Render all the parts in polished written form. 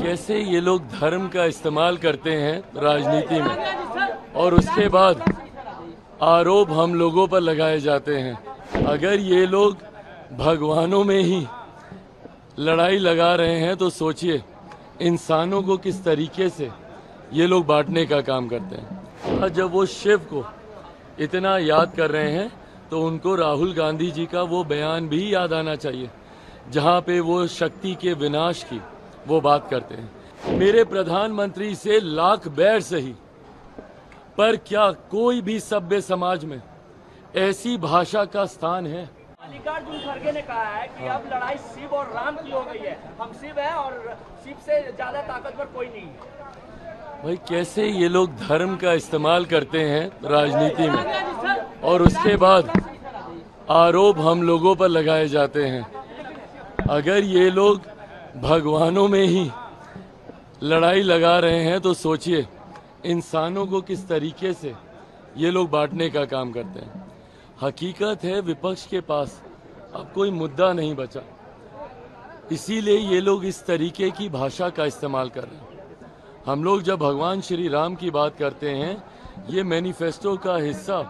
कैसे ये लोग धर्म का इस्तेमाल करते हैं राजनीति में और उसके बाद आरोप हम लोगों पर लगाए जाते हैं। अगर ये लोग भगवानों में ही लड़ाई लगा रहे हैं तो सोचिए इंसानों को किस तरीके से ये लोग बांटने का काम करते हैं। जब वो शिव को इतना याद कर रहे हैं तो उनको राहुल गांधी जी का वो बयान भी याद आना चाहिए जहां पे वो शक्ति के विनाश की वो बात करते हैं। मेरे प्रधानमंत्री से लाख बैर सही, पर क्या कोई भी सभ्य समाज में ऐसी भाषा का स्थान है? मल्लिकार्जुन खड़गे ने कहा है कि अब लड़ाई शिव और राम की हो गई है। हम शिव हैं और शिव से ज्यादा ताकतवर कोई नहीं है। भाई कैसे ये लोग धर्म का इस्तेमाल करते हैं राजनीति में और उसके बाद आरोप हम लोगों पर लगाए जाते हैं। अगर ये लोग भगवानों में ही लड़ाई लगा रहे हैं तो सोचिए इंसानों को किस तरीके से ये लोग बांटने का काम करते हैं। हकीकत है विपक्ष के पास अब कोई मुद्दा नहीं बचा, इसीलिए ये लोग इस तरीके की भाषा का इस्तेमाल कर रहे हैं। हम लोग जब भगवान श्री राम की बात करते हैं, ये मैनिफेस्टो का हिस्सा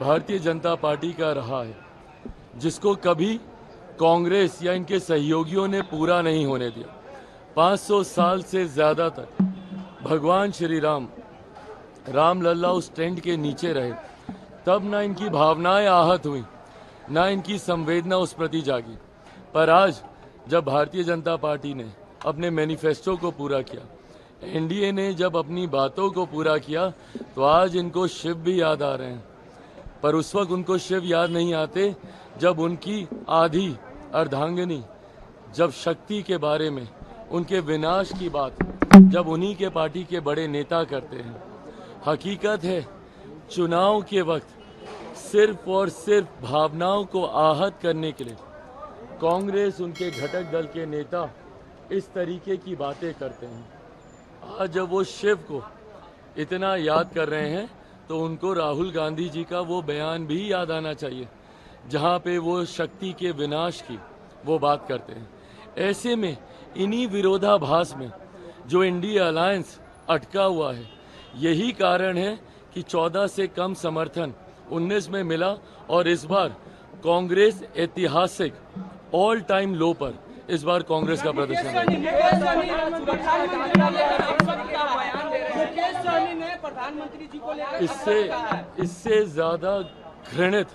भारतीय जनता पार्टी का रहा है, जिसको कभी कांग्रेस या इनके सहयोगियों ने पूरा नहीं होने दिया। 500 साल से ज्यादा तक भगवान श्री राम रामलला उस टेंट के नीचे रहे, तब ना इनकी भावनाएं आहत हुई, ना इनकी संवेदना उस प्रति जागी। पर आज जब भारतीय जनता पार्टी ने अपने मैनिफेस्टो को पूरा किया, एनडीए ने जब अपनी बातों को पूरा किया, तो आज इनको शिव भी याद आ रहे हैं। पर उस वक्त उनको शिव याद नहीं आते जब उनकी आधी अर्धांगिनी, जब शक्ति के बारे में, उनके विनाश की बात जब उन्हीं के पार्टी के बड़े नेता करते हैं। हकीकत है चुनाव के वक्त सिर्फ और सिर्फ भावनाओं को आहत करने के लिए कांग्रेस, उनके घटक दल के नेता इस तरीके की बातें करते हैं। आज जब वो शिव को इतना याद कर रहे हैं तो उनको राहुल गांधी जी का वो बयान भी याद आना चाहिए जहां पे वो शक्ति के विनाश की वो बात करते हैं। ऐसे में इन्हीं विरोधाभास में जो इंडिया अलायंस अटका हुआ है, यही कारण है कि 14 से कम समर्थन 19 में मिला और इस बार कांग्रेस ऐतिहासिक ऑल टाइम लो पर इस बार कांग्रेस का प्रदर्शन है। इससे ज्यादा घृणित,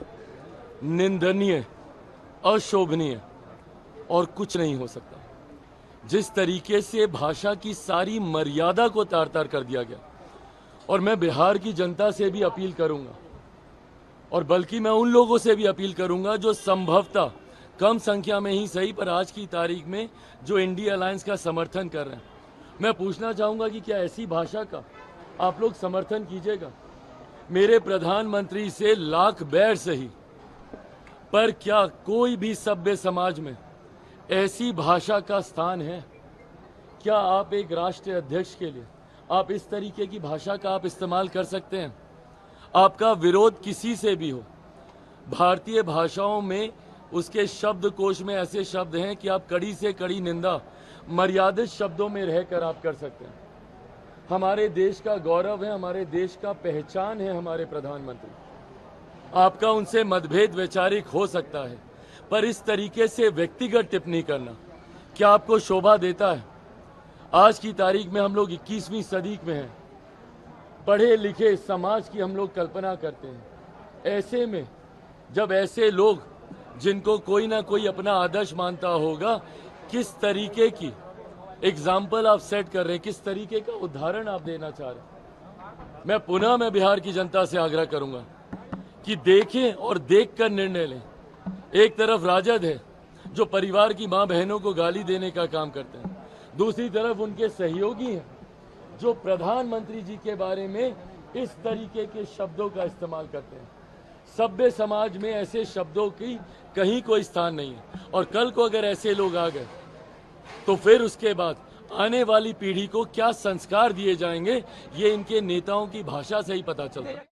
निंदनीय, अशोभनीय और कुछ नहीं हो सकता। जिस तरीके से भाषा की सारी मर्यादा को तार तार कर दिया गया, और मैं बिहार की जनता से भी अपील करूंगा, और बल्कि मैं उन लोगों से भी अपील करूंगा जो संभवतः कम संख्या में ही सही पर आज की तारीख में जो इंडिया अलायंस का समर्थन कर रहे हैं, मैं पूछना चाहूंगा कि क्या ऐसी भाषा का आप लोग समर्थन कीजिएगा? मेरे प्रधानमंत्री से लाख बैर सही, पर क्या कोई भी सभ्य समाज में ऐसी भाषा का स्थान है? क्या आप एक राष्ट्रीय अध्यक्ष के लिए आप इस तरीके की भाषा का आप इस्तेमाल कर सकते हैं? आपका विरोध किसी से भी हो, भारतीय भाषाओं में उसके शब्दकोश में ऐसे शब्द हैं कि आप कड़ी से कड़ी निंदा मर्यादित शब्दों में रहकर आप कर सकते हैं। हमारे देश का गौरव है, हमारे देश का पहचान है हमारे प्रधानमंत्री। आपका उनसे मतभेद वैचारिक हो सकता है, पर इस तरीके से व्यक्तिगत टिप्पणी करना क्या आपको शोभा देता है? आज की तारीख में हम लोग 21वीं सदी में हैं, पढ़े लिखे समाज की हम लोग कल्पना करते हैं। ऐसे में जब ऐसे लोग जिनको कोई ना कोई अपना आदर्श मानता होगा, किस तरीके की एग्जाम्पल आप सेट कर रहे हैं, किस तरीके का उदाहरण आप देना चाह रहे हैं। मैं बिहार की जनता से आग्रह करूंगा कि देखें और देखकर निर्णय लें। एक तरफ राजद है जो परिवार की मां बहनों को गाली देने का काम करते हैं, दूसरी तरफ उनके सहयोगी हैं जो प्रधानमंत्री जी के बारे में इस तरीके के शब्दों का इस्तेमाल करते हैं। सभ्य समाज में ऐसे शब्दों की कहीं कोई स्थान नहीं है, और कल को अगर ऐसे लोग आ गए तो फिर उसके बाद आने वाली पीढ़ी को क्या संस्कार दिए जाएंगे, ये इनके नेताओं की भाषा से ही पता चलता है।